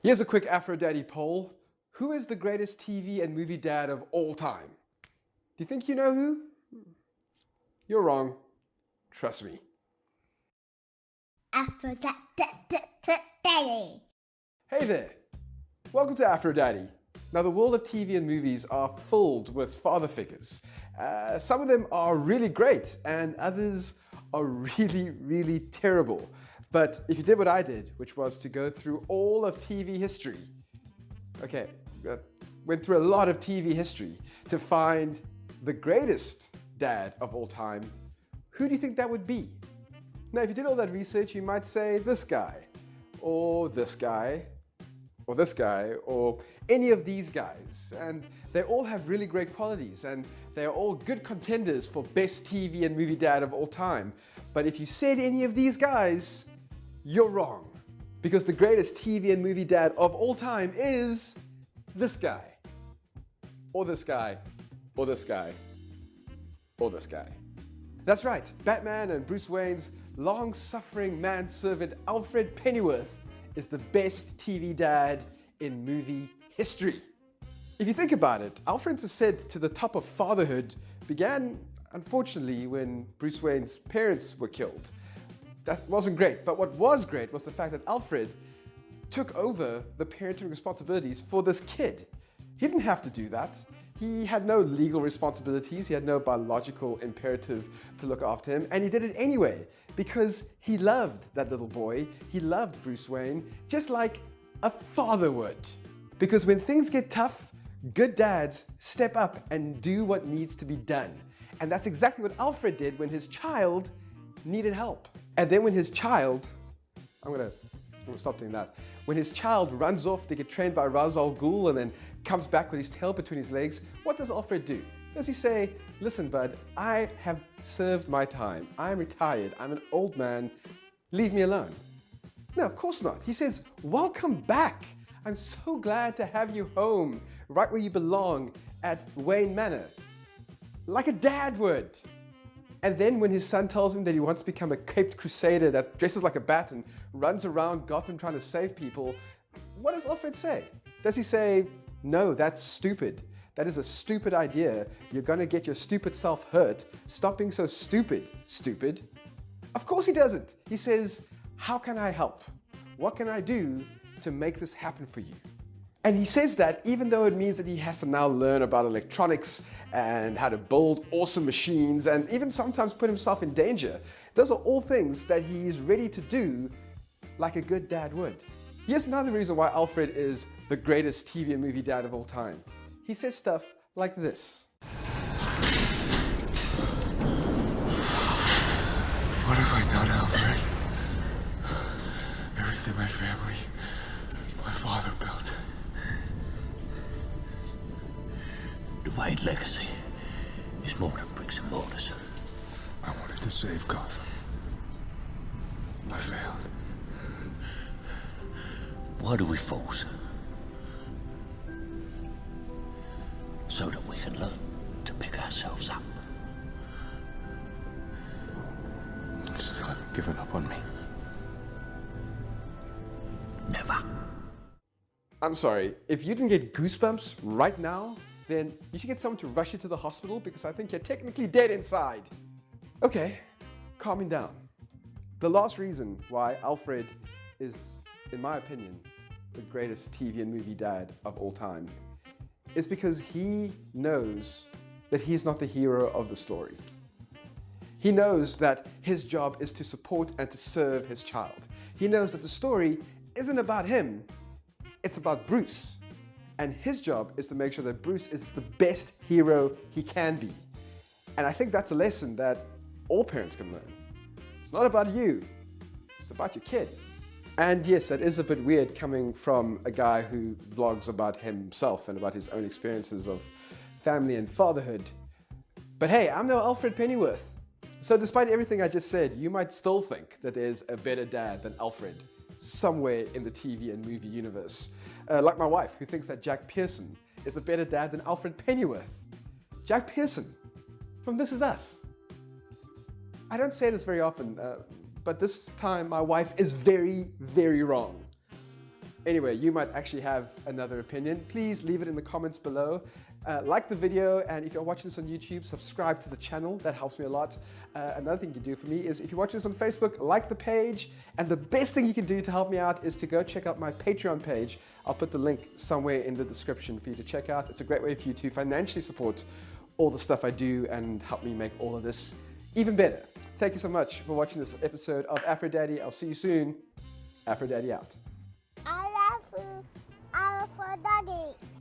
Here's a quick Afro Daddy poll. Who is the greatest TV and movie dad of all time? Do you think you know who? You're wrong. Trust me. Afro Daddy. Hey there. Welcome to Afro Daddy. Now, the world of TV and movies are filled with father figures. Some of them are really great and others are really, really terrible. But if you did what I did, which was to go through all of TV history, went through a lot of TV history to find the greatest dad of all time, who do you think that would be? Now, if you did all that research, you might say this guy, or this guy, or this guy, or any of these guys. And they all have really great qualities, and they are all good contenders for best TV and movie dad of all time. But if you said any of these guys, you're wrong. Because the greatest TV and movie dad of all time is this guy, or this guy, or this guy, or this guy. That's right, Batman and Bruce Wayne's long-suffering manservant Alfred Pennyworth is the best TV dad in movie history. If you think about it, Alfred's ascent to the top of fatherhood began, unfortunately, when Bruce Wayne's parents were killed. That wasn't great, but what was great was the fact that Alfred took over the parenting responsibilities for this kid. He didn't have to do that. He had no legal responsibilities, he had no biological imperative to look after him, and he did it anyway because he loved that little boy, he loved Bruce Wayne, just like a father would. Because when things get tough, good dads step up and do what needs to be done. And that's exactly what Alfred did when his child needed help. And then when his child, I'm gonna stop doing that. When his child runs off to get trained by Ra's al Ghul and then comes back with his tail between his legs, what does Alfred do? Does he say, listen bud, I have served my time. I'm retired. I'm an old man. Leave me alone. No, of course not. He says, welcome back. I'm so glad to have you home, right where you belong at Wayne Manor. Like a dad would. And then when his son tells him that he wants to become a caped crusader that dresses like a bat and runs around Gotham trying to save people, what does Alfred say? Does he say, no, that's stupid. That is a stupid idea. You're gonna get your stupid self hurt. Stop being so stupid, stupid. Of course he doesn't. He says, how can I help? What can I do to make this happen for you? And he says that even though it means that he has to now learn about electronics and how to build awesome machines and even sometimes put himself in danger. Those are all things that he is ready to do like a good dad would. Here's another reason why Alfred is the greatest TV and movie dad of all time. He says stuff like this. What have I done, Alfred? Everything my family, my father built. The Wayne legacy is more than bricks and mortars. I wanted to save Gotham. I failed. Why do we force? So that we can learn to pick ourselves up. You still haven't given up on me. Never. I'm sorry, if you didn't get goosebumps right now, then you should get someone to rush you to the hospital because I think you're technically dead inside. Okay, calming down. The last reason why Alfred is, in my opinion, the greatest TV and movie dad of all time is because he knows that he's not the hero of the story. He knows that his job is to support and to serve his child. He knows that the story isn't about him, it's about Bruce. And his job is to make sure that Bruce is the best hero he can be. And I think that's a lesson that all parents can learn. It's not about you, it's about your kid. And yes, that is a bit weird coming from a guy who vlogs about himself and about his own experiences of family and fatherhood. But hey, I'm no Alfred Pennyworth. So despite everything I just said, you might still think that there's a better dad than Alfred somewhere in the TV and movie universe. Like my wife, who thinks that Jack Pearson is a better dad than Alfred Pennyworth. Jack Pearson from This Is Us. I don't say this very often, but this time my wife is very, very wrong. Anyway, you might actually have another opinion. Please leave it in the comments below. Like the video, and if you're watching this on YouTube, subscribe to the channel. That helps me a lot. Another thing you can do for me is if you're watching this on Facebook, like the page. And the best thing you can do to help me out is to go check out my Patreon page. I'll put the link somewhere in the description for you to check out. It's a great way for you to financially support all the stuff I do and help me make all of this even better. Thank you so much for watching this episode of Aphrodaddy. I'll see you soon. Aphrodaddy out. I love you, Alfred Daddy.